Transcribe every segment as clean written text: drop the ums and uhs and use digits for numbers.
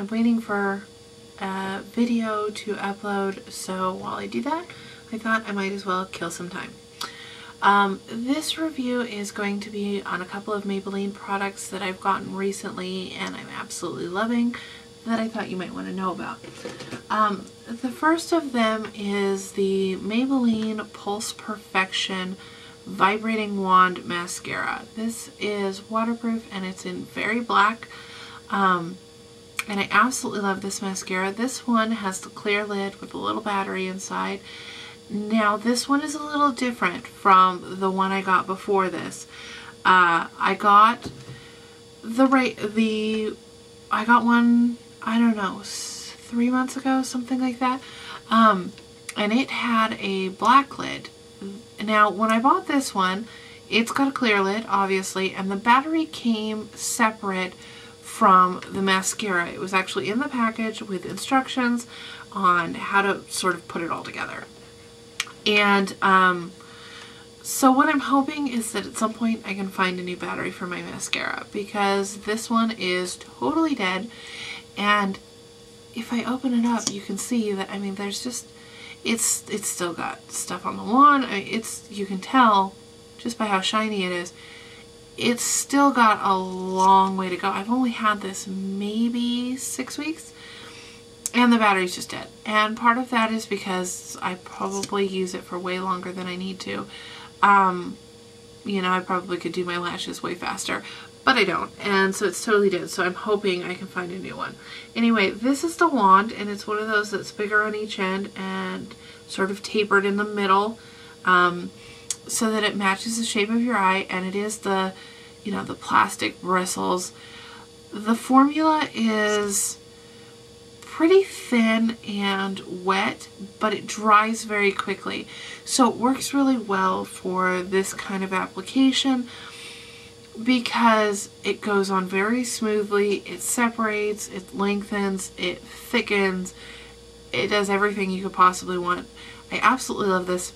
I'm waiting for a video to upload, so while I do that, I thought I might as well kill some time. This review is going to be on a couple of Maybelline products that I've gotten recently and I'm absolutely loving, that I thought you might want to know about. The first of them is the Maybelline Pulse Perfection Vibrating Wand Mascara. This is waterproof and it's in very black. And I absolutely love this mascara. This one has the clear lid with a little battery inside. Now this one is a little different from the one I got before this. I got I got one, I don't know, 3 months ago, something like that. And it had a black lid. Now when I bought this one, it's got a clear lid, obviously, and the battery came separate from the mascara. It was actually in the package with instructions on how to sort of put it all together. And so what I'm hoping is that at some point I can find a new battery for my mascara, because this one is totally dead. And if I open it up, you can see that, I mean, there's just, it's still got stuff on the wand. I mean, you can tell just by how shiny it is, it's still got a long way to go. I've only had this maybe 6 weeks and the battery's just dead. And part of that is because I probably use it for way longer than I need to. You know, I probably could do my lashes way faster, but I don't. And so it's totally dead. So I'm hoping I can find a new one. Anyway, this is the wand, and it's one of those that's bigger on each end and sort of tapered in the middle, so that it matches the shape of your eye, and it is the, you know, the plastic bristles. The formula is pretty thin and wet, but it dries very quickly. So it works really well for this kind of application because it goes on very smoothly, it separates, it lengthens, it thickens, it does everything you could possibly want. I absolutely love this.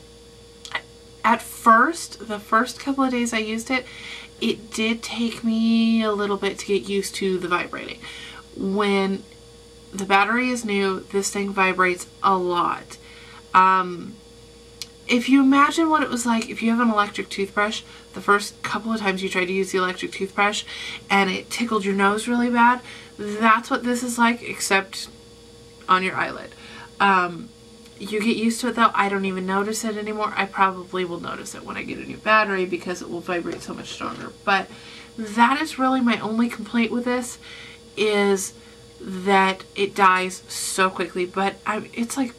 At first, the first couple of days I used it, it did take me a little bit to get used to the vibrating. When the battery is new, this thing vibrates a lot. If you imagine what it was like if you have an electric toothbrush, the first couple of times you tried to use the electric toothbrush and it tickled your nose really bad, that's what this is like, except on your eyelid. You get used to it though. I don't even notice it anymore. I probably will notice it when I get a new battery because it will vibrate so much stronger. But that is really my only complaint with this, is that it dies so quickly. But it's like,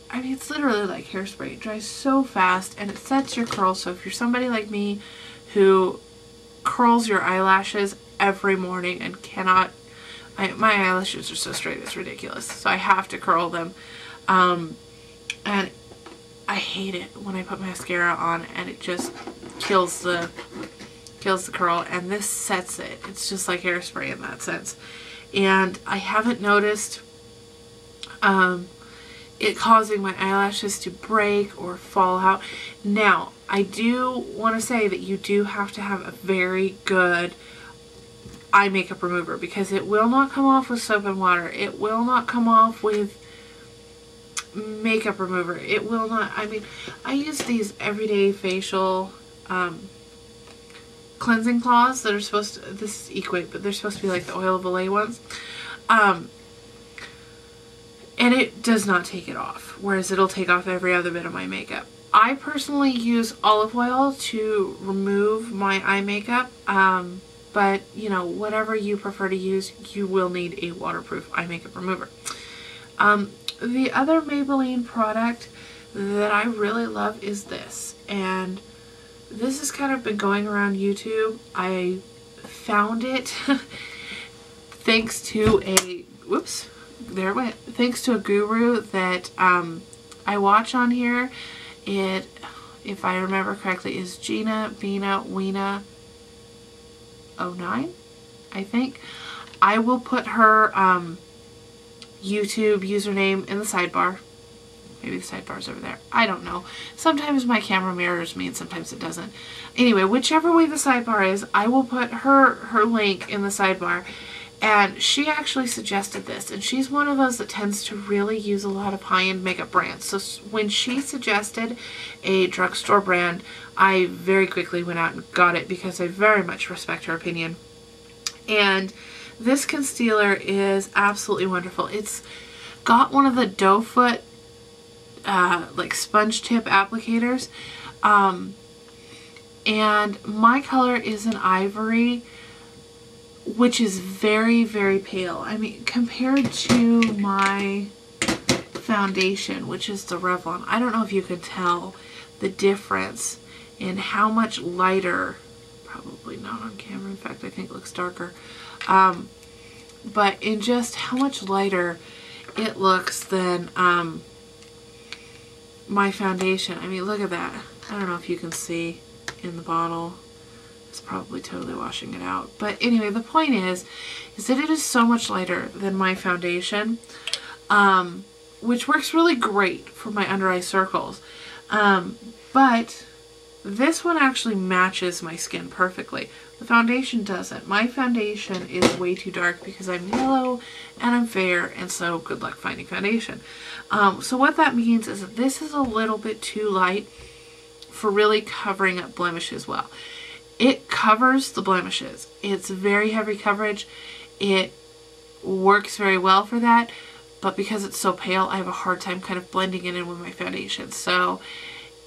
I mean, it's literally like hairspray. It dries so fast and it sets your curls. So if you're somebody like me who curls your eyelashes every morning and cannot, my eyelashes are so straight, it's ridiculous. So I have to curl them. And I hate it when I put mascara on and it just kills the curl, and this sets it. It's just like hairspray in that sense. And I haven't noticed it causing my eyelashes to break or fall out. Now, I do want to say that you do have to have a very good eye makeup remover, because it will not come off with soap and water. It will not come off with makeup remover. It will not. I mean, I use these everyday facial cleansing cloths that are supposed to, this is Equate, but they're supposed to be like the oil of Olay ones. And it does not take it off, whereas it'll take off every other bit of my makeup. I personally use olive oil to remove my eye makeup, but you know, whatever you prefer to use, you will need a waterproof eye makeup remover. The other Maybelline product that I really love is this, and this has kind of been going around YouTube. I found it thanks to a, whoops, there it went, thanks to a guru that I watch on here. It, if I remember correctly, is Gina Bina Weena 09, I think. I will put her YouTube username in the sidebar. Maybe the sidebar's over there. I don't know. Sometimes my camera mirrors me and sometimes it doesn't. Anyway, whichever way the sidebar is, I will put her link in the sidebar. And she actually suggested this, and she's one of those that tends to really use a lot of high-end makeup brands. So when she suggested a drugstore brand, I very quickly went out and got it because I very much respect her opinion. And this concealer is absolutely wonderful. It's got one of the doe foot like sponge tip applicators, and my color is an ivory, which is very, very pale. I mean, compared to my foundation, which is the Revlon, I don't know if you can tell the difference in how much lighter, probably not on camera, in fact I think it looks darker, but in just how much lighter it looks than my foundation. I mean, look at that. I don't know if you can see in the bottle. It's probably totally washing it out. But anyway, the point is that it is so much lighter than my foundation, which works really great for my under eye circles. But this one actually matches my skin perfectly. The foundation doesn't. My foundation is way too dark because I'm yellow and I'm fair, and so good luck finding foundation. So what that means is that this is a little bit too light for really covering up blemishes well. It covers the blemishes. It's very heavy coverage. It works very well for that, but because it's so pale, I have a hard time kind of blending it in with my foundation. So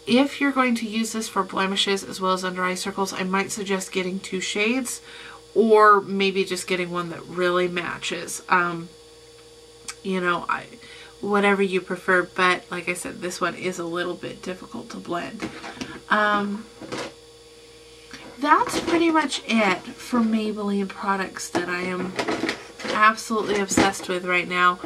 if you're going to use this for blemishes as well as under eye circles, I might suggest getting 2 shades, or maybe just getting one that really matches. You know, whatever you prefer, but like I said, this one is a little bit difficult to blend. That's pretty much it for Maybelline products that I am absolutely obsessed with right now.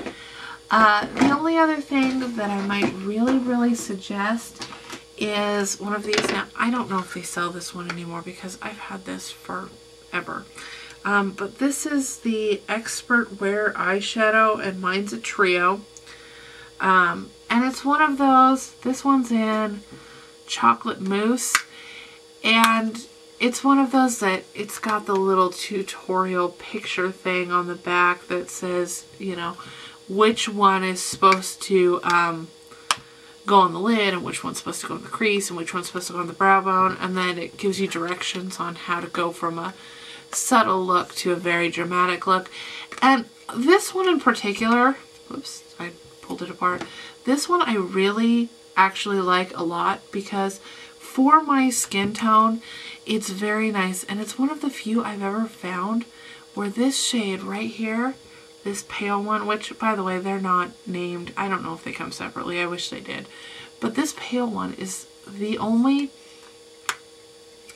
The only other thing that I might really suggest is one of these. Now, I don't know if they sell this one anymore because I've had this forever. But this is the Expert Wear eyeshadow, and mine's a trio. And it's one of those, this one's in chocolate mousse, and it's one of those that it's got the little tutorial picture thing on the back that says, you know, which one is supposed to go on the lid, and which one's supposed to go in the crease, and which one's supposed to go on the brow bone, and then it gives you directions on how to go from a subtle look to a very dramatic look. And this one in particular, oops, I pulled it apart. This one I really actually like a lot because for my skin tone, it's very nice, and it's one of the few I've ever found where this shade right here, this pale one, which by the way, they're not named. I don't know if they come separately. I wish they did. But this pale one is the only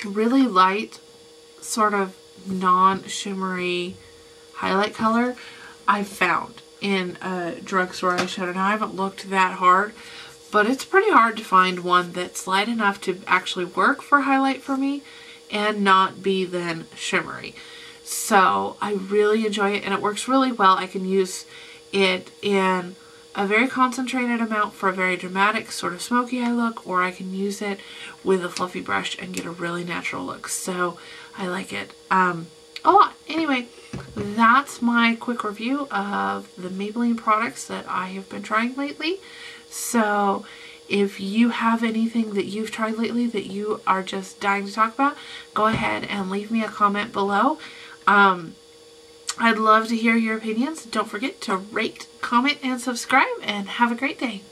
really light, sort of non-shimmery highlight color I've found in a drugstore eyeshadow. Now, I haven't looked that hard, but it's pretty hard to find one that's light enough to actually work for highlight for me and not be then shimmery. So I really enjoy it, and it works really well. I can use it in a very concentrated amount for a very dramatic sort of smoky eye look, or I can use it with a fluffy brush and get a really natural look. So I like it a lot. Anyway, that's my quick review of the Maybelline products that I have been trying lately. So if you have anything that you've tried lately that you are just dying to talk about, go ahead and leave me a comment below. I'd love to hear your opinions. Don't forget to rate, comment, and subscribe, and have a great day.